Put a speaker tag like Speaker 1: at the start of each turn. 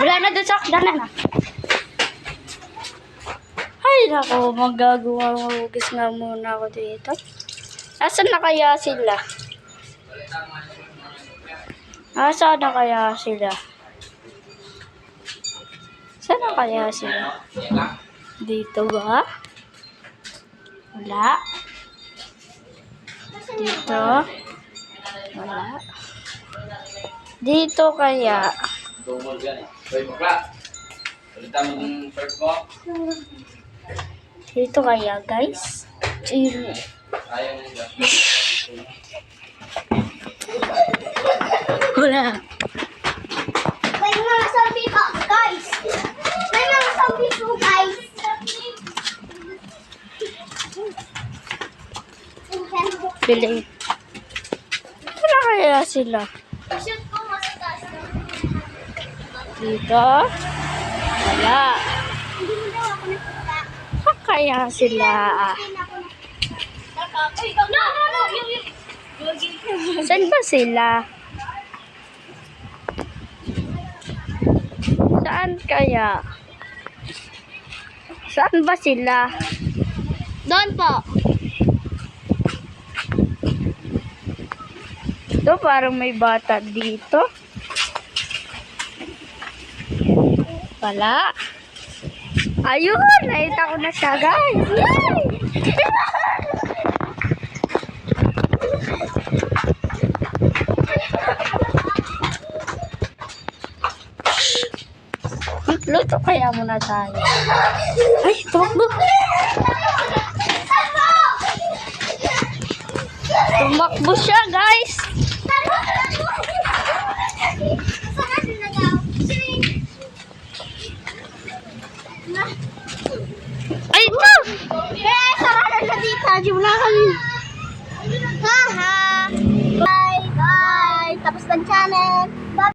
Speaker 1: Wala na doon sa akdanan na. Ay, naku, magugis nga muna ako dito. Nasaan na kaya sila? Nasaan na kaya sila? Saan na kaya sila? Dito ba? Wala. Dito. Wala. Dito kaya. Dito kaya, guys. Wala.
Speaker 2: May mga zombie po, guys. May mga zombie po, guys.
Speaker 1: Bili. Wala kaya sila?
Speaker 2: Shoot po mo sa taas.
Speaker 1: Dito. Wala.
Speaker 2: Hindi mo daw ako nakita.
Speaker 1: Saan kaya sila?
Speaker 2: No.
Speaker 1: Saan ba sila? Saan kaya? Saan ba sila?
Speaker 2: Doon po.
Speaker 1: Ito parang may bata dito. Wala. Ayun! Nakita ko na siya, guys. Yay! Luto kaya muna tayo. Ay, tumakbo. Tumakbo siya, guys. Ay, ito!
Speaker 2: Eh, sarado na dito. Di mo na kami. Haha. Bye. Bye. Tapos ng channel.